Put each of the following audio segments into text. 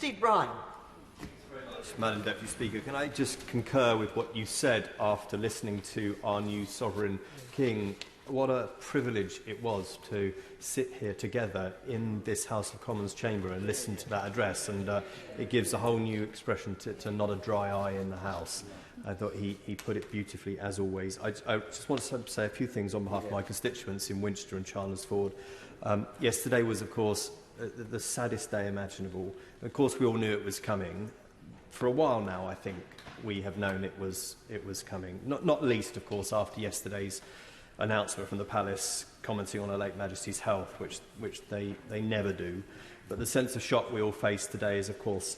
Majesty, Brine. Madam Deputy Speaker, can I just concur with what you said after listening to our new Sovereign King? What a privilege it was to sit here together in this House of Commons chamber and listen to that address, and it gives a whole new expression to not a dry eye in the House. I thought he put it beautifully, as always. I just want to say a few things on behalf of my constituents in Winchester and Chalmers-Ford. Yesterday was, of course, the saddest day imaginable. Of course, we all knew it was coming. For a while now, I think we have known it was coming. Not least, of course, after yesterday's announcement from the Palace commenting on Her late Majesty's health, which they never do. But the sense of shock we all face today is, of course,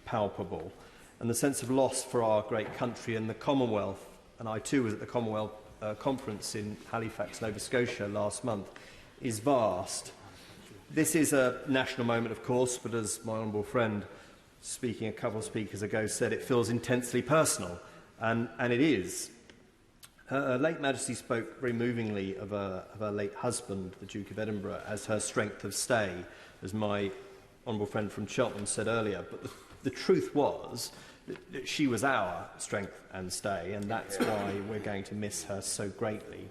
palpable. And the sense of loss for our great country and the Commonwealth, and I too was at the Commonwealth conference in Halifax, Nova Scotia last month, is vast. This is a national moment, of course, but as my honourable friend speaking a couple of speakers ago said, it feels intensely personal, and it is. Her late Majesty spoke very movingly of her late husband, the Duke of Edinburgh, as her strength of stay, as my honourable friend from Cheltenham said earlier. But the truth was that she was our strength and stay, and that's why we're going to miss her so greatly.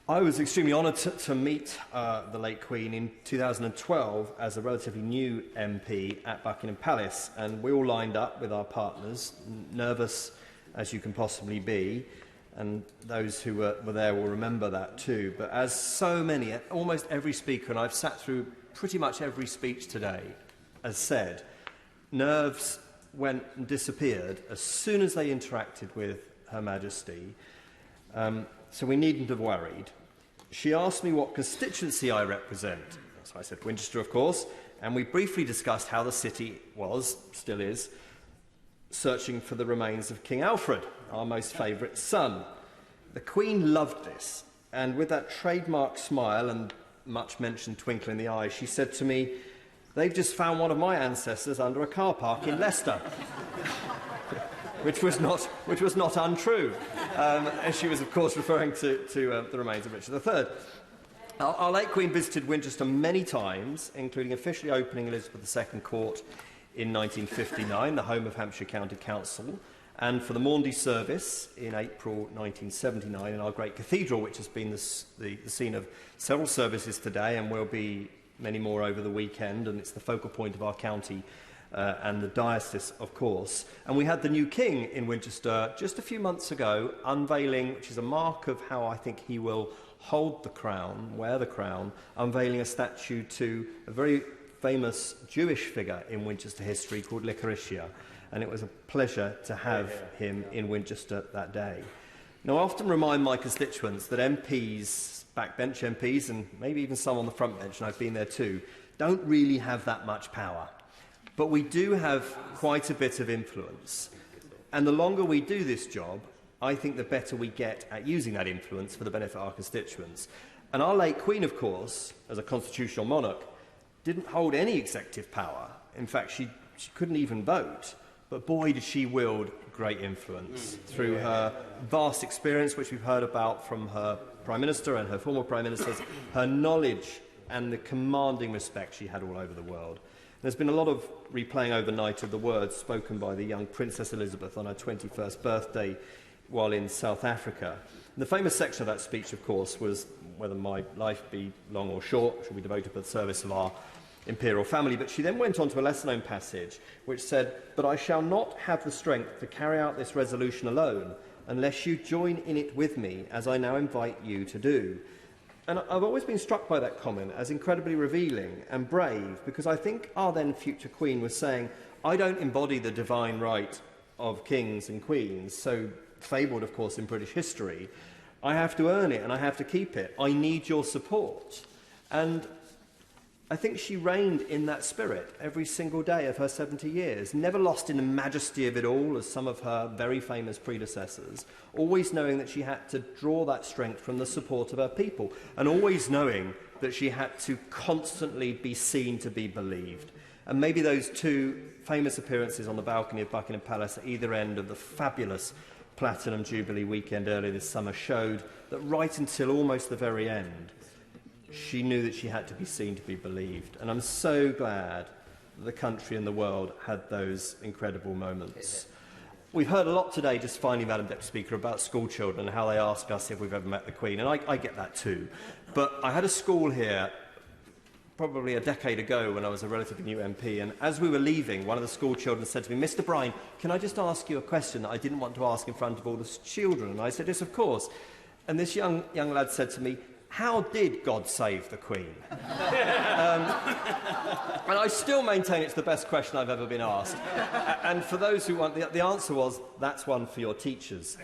I was extremely honoured to meet the late Queen in 2012 as a relatively new MP at Buckingham Palace, and we all lined up with our partners, nervous as you can possibly be, and those who were there will remember that too. But as so many, almost every speaker, and I've sat through pretty much every speech today, has said, nerves went and disappeared as soon as they interacted with Her Majesty. So we needn't have worried. She asked me what constituency I represent. So I said Winchester, of course, and we briefly discussed how the city was, still is, searching for the remains of King Alfred, our most favourite son. The Queen loved this, and with that trademark smile and much-mentioned twinkle in the eye, she said to me, "They've just found one of my ancestors under a car park in Leicester." which was not untrue. And she was, of course, referring to the remains of Richard III. Our late Queen visited Winchester many times, including officially opening Elizabeth II Court in 1959, the home of Hampshire County Council, and for the Maundy service in April 1979 in our great cathedral, which has been the scene of several services today and will be many more over the weekend, and it's the focal point of our county and the diocese, of course. And we had the new king in Winchester just a few months ago, unveiling, which is a mark of how I think he will hold the crown, wear the crown, unveiling a statue to a very famous Jewish figure in Winchester history called Licoricia. And it was a pleasure to have him in Winchester that day. Now, I often remind my constituents that MPs, backbench MPs, and maybe even some on the front bench, and I've been there too, don't really have that much power. But we do have quite a bit of influence. And the longer we do this job, I think the better we get at using that influence for the benefit of our constituents. And our late Queen, of course, as a constitutional monarch, didn't hold any executive power. In fact, she couldn't even vote. But boy, did she wield great influence through her vast experience, which we've heard about from her Prime Minister and her former Prime Ministers, her knowledge and the commanding respect she had all over the world. There's been a lot of replaying overnight of the words spoken by the young Princess Elizabeth on her 21st birthday while in South Africa. And the famous section of that speech, of course, was whether my life be long or short, should be devoted to the service of our imperial family. But she then went on to a lesser-known passage which said, "But I shall not have the strength to carry out this resolution alone unless you join in it with me, as I now invite you to do." And I've always been struck by that comment as incredibly revealing and brave, because I think our then future Queen was saying, I don't embody the divine right of kings and queens, so fabled, of course, in British history. I have to earn it and I have to keep it. I need your support. And I think she reigned in that spirit every single day of her 70 years, never lost in the majesty of it all, as some of her very famous predecessors, always knowing that she had to draw that strength from the support of her people, and always knowing that she had to constantly be seen to be believed. And maybe those two famous appearances on the balcony of Buckingham Palace at either end of the fabulous Platinum Jubilee weekend earlier this summer showed that right until almost the very end, she knew that she had to be seen to be believed. And I'm so glad the country and the world had those incredible moments. We've heard a lot today, just finally, Madam Deputy Speaker, about school children and how they ask us if we've ever met the Queen, and I get that too. But I had a school here probably a decade ago when I was a relatively new MP, and as we were leaving, one of the school children said to me, "Mr. Brine, can I just ask you a question that I didn't want to ask in front of all the children?" And I said, "Yes, of course." And this young lad said to me, "How did God save the Queen?" And I still maintain it's the best question I've ever been asked. And for those who want, the answer was, that's one for your teachers.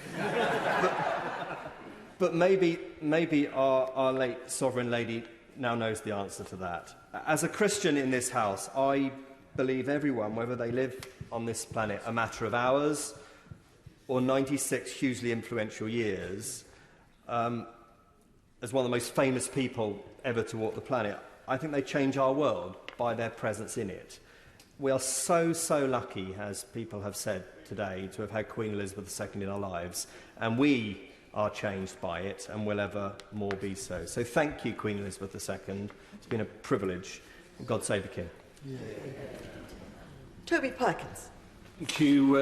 But maybe our late Sovereign Lady now knows the answer to that. As a Christian in this house, I believe everyone, whether they live on this planet a matter of hours or 96 hugely influential years, as one of the most famous people ever to walk the planet, I think they change our world by their presence in it. We are so lucky, as people have said today, to have had Queen Elizabeth II in our lives, and we are changed by it and will ever more be so. So thank you, Queen Elizabeth II. It's been a privilege. God save the King. Toby Perkins. Thank you.